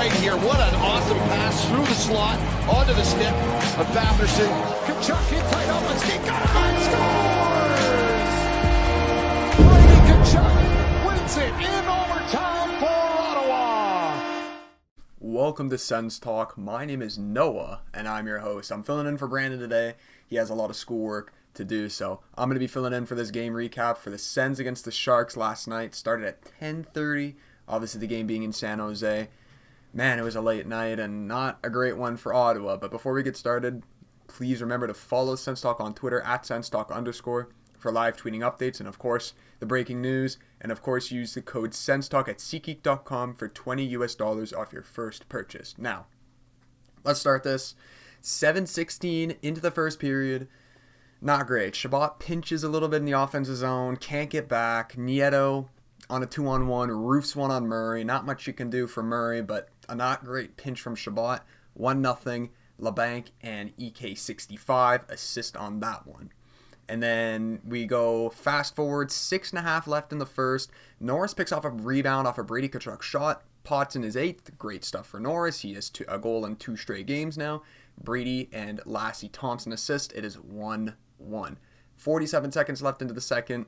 right here. What an awesome pass through the slot, onto the stick of Batherson. Tkachuk in tight up and ski. Got it, scores! Brady Tkachuk wins it in overtime for Ottawa. Welcome to Sens Talk. My name is Noah, and I'm your host. I'm filling in for Brandon today. He has a lot of schoolwork to do, so I'm going to be filling in for this game recap for the Sens against the Sharks last night. Started at 10:30, obviously the game being in San Jose. Man, it was a late night and not a great one for Ottawa, but before we get started, please remember to follow Sens Talk on Twitter at @SensTalk_ for live tweeting updates and, of course, the breaking news. And, of course, use the code SensTalk at SeatGeek.com for $20 off your first purchase. Now, let's start this. 7:16 into the first period. Not great. Chabot pinches a little bit in the offensive zone. Can't get back. Nieto on a 2-on-1. Roofs one on Murray. Not much you can do for Murray, but a not great pinch from Chabot. 1-0. LeBanc and EK65 assist on that one. And then we go fast forward, 6.5 left in the first. Norris picks off a rebound off a Brady Tkachuk shot. Potts in his 8th. Great stuff for Norris. He has a goal in 2 straight games now. Brady and Lassie Thompson assist. It is 1-1. 47 seconds left into the second.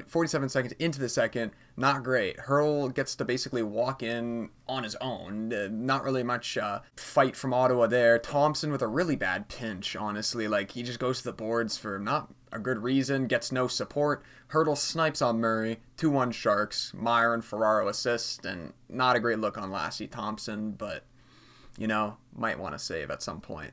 47 seconds into the second, not great. Hurl gets to basically walk in on his own. Not really much fight from Ottawa there. Thompson with a really bad pinch, honestly. Like, he just goes to the boards for not a good reason, gets no support. Hurdle snipes on Murray, 2-1 Sharks. Meyer and Ferraro assist, and not a great look on Lassie Thompson, but, you know, might want to save at some point.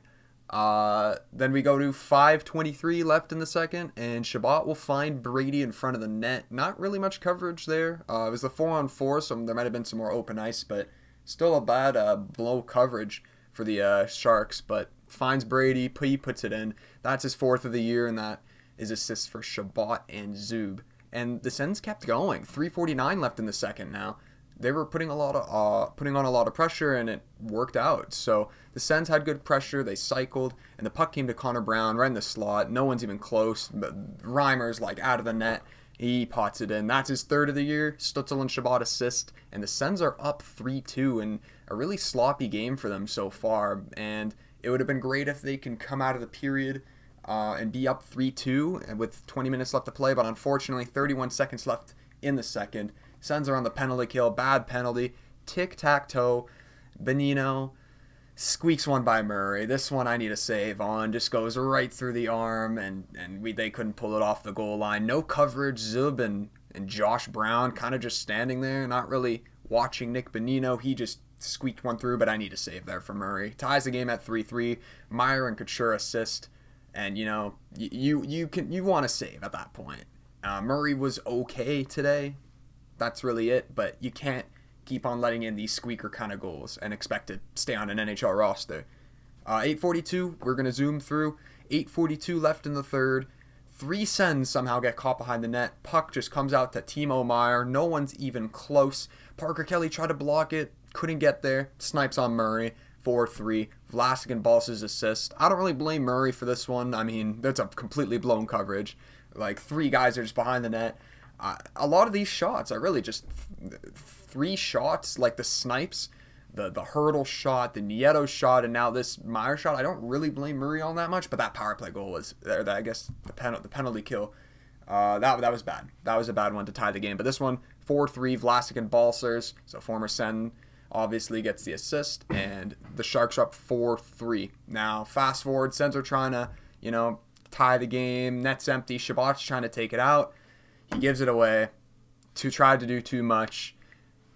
Then we go to 5:23 left in the second, and Chabot will find Brady in front of the net. Not really much coverage there. It was the 4-on-4, so there might have been some more open ice, but still a bad blow coverage for the Sharks. But finds Brady, he puts it in. That's his 4th of the year, and that is assists for Chabot and Zub. And the Sens kept going. 3:49 left in the second now. They were putting on a lot of pressure, and it worked out. So the Sens had good pressure. They cycled, and the puck came to Connor Brown right in the slot. No one's even close. Reimer's like out of the net. He pots it in. That's his 3rd of the year. Stutzel and Chabot assist, and the Sens are up 3-2 in a really sloppy game for them so far. And it would have been great if they can come out of the period and be up 3-2 and with 20 minutes left to play. But unfortunately, 31 seconds left in the second. Sens are on the penalty kill. Bad penalty. Tic-tac-toe. Bonino squeaks one by Murray. This one I need a save on. Just goes right through the arm, and they couldn't pull it off the goal line. No coverage. Zub and Josh Brown kind of just standing there, not really watching Nick Bonino. He just squeaked one through, but I need a save there for Murray. Ties the game at 3-3. Meyer and Couture assist. And, you know, you want to save at that point. Murray was okay today. That's really it, but you can't keep on letting in these squeaker kind of goals and expect to stay on an NHL roster. 8:42, we're going to zoom through. 8:42 left in the third. 3 Sens somehow get caught behind the net. Puck just comes out to Timo Meier. No one's even close. Parker Kelly tried to block it, couldn't get there. Snipes on Murray. 4-3. Vlasic and Bals's assist. I don't really blame Murray for this one. I mean, that's a completely blown coverage. Like, 3 guys are just behind the net. A lot of these shots are really just 3 shots, like the snipes, the hurdle shot, the Nieto shot, and now this Meyer shot. I don't really blame Murray on that much, but that power play goal was, I guess, the penalty kill. That was bad. That was a bad one to tie the game. But this one, 4-3, Vlasic and Balsers, so former Sen, obviously gets the assist, and the Sharks are up 4-3. Now, fast forward, Sens are trying to, tie the game. Net's empty. Chabot's trying to take it out. He gives it away. Tried to do too much.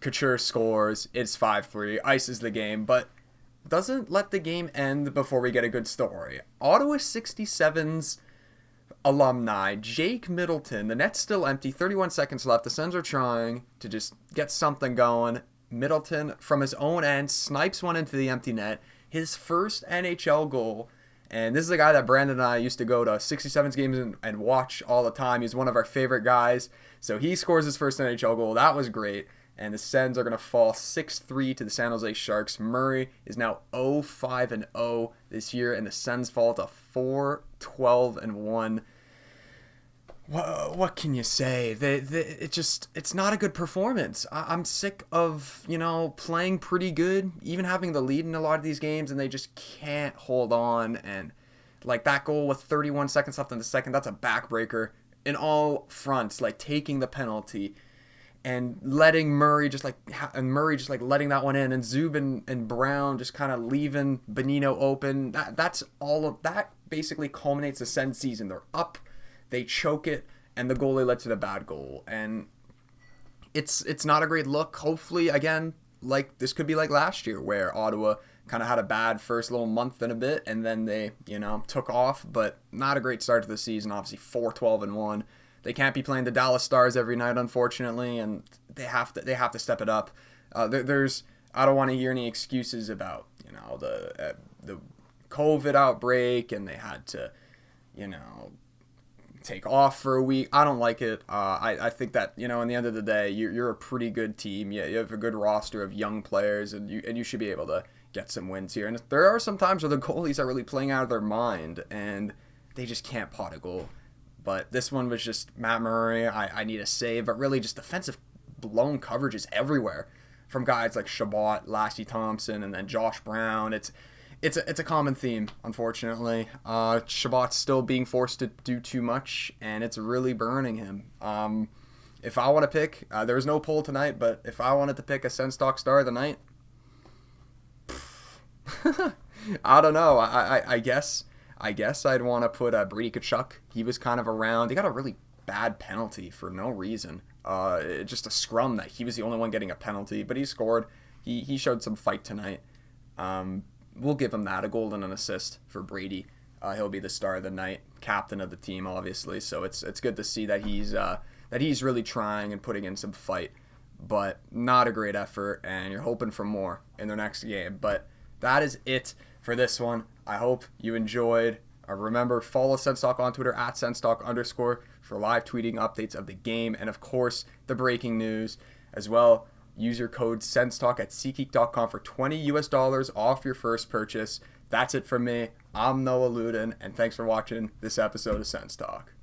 Couture scores. It's 5-3. Ices the game, but doesn't let the game end before we get a good story. Ottawa 67's alumni, Jake Middleton. The net's still empty. 31 seconds left. The Sens are trying to just get something going. Middleton, from his own end, snipes one into the empty net. His first NHL goal. And this is a guy that Brandon and I used to go to 67's games and watch all the time. He's one of our favorite guys. So he scores his first NHL goal. That was great. And the Sens are going to fall 6-3 to the San Jose Sharks. Murray is now 0-5-0 this year, and the Sens fall to 4-12-1. What can you say? It's not a good performance. I'm sick of, playing pretty good, even having the lead in a lot of these games, and they just can't hold on. And like that goal with 31 seconds left in the second, that's a backbreaker in all fronts. Like taking the penalty and letting Murray just like letting that one in, and Zubin and Brown just kind of leaving Bonino open. That's all of that. Basically culminates the Sens season. They're up. They choke it, and the goalie led to the bad goal. And it's not a great look. Hopefully, again, like this could be like last year where Ottawa kind of had a bad first little month and a bit, and then they, took off. But not a great start to the season. Obviously, 4-12-1. They can't be playing the Dallas Stars every night, unfortunately, and they have to step it up. I don't want to hear any excuses about the COVID outbreak, and they had to take off for a week. I don't like it. I think that, in the end of the day, you're a pretty good team. You have a good roster of young players, and you should be able to get some wins here. And there are some times where the goalies are really playing out of their mind, and they just can't pot a goal. But this one was just Matt Murray. I need a save, but really just defensive blown coverages everywhere from guys like Chabot, Lassie Thompson, and then Josh Brown. It's a common theme, unfortunately. Chabot's still being forced to do too much, and it's really burning him. If I want to pick, there was no poll tonight, but if I wanted to pick a Sens Talk star of the night, I don't know. I guess I'd want to put Brady Tkachuk. He was kind of around. He got a really bad penalty for no reason. Just a scrum that he was the only one getting a penalty, but he scored. He showed some fight tonight. We'll give him that, a goal and an assist for Brady. He'll be the star of the night, captain of the team, obviously. So it's good to see that he's really trying and putting in some fight, but not a great effort. And you're hoping for more in their next game. But that is it for this one. I hope you enjoyed. Remember, follow Sens Talk on Twitter at @SensTalk_ for live tweeting updates of the game and, of course, the breaking news as well. Use your code SensTalk at SeatGeek.com for $20 off your first purchase. That's it from me. I'm Noah Luden, and thanks for watching this episode of Sens Talk.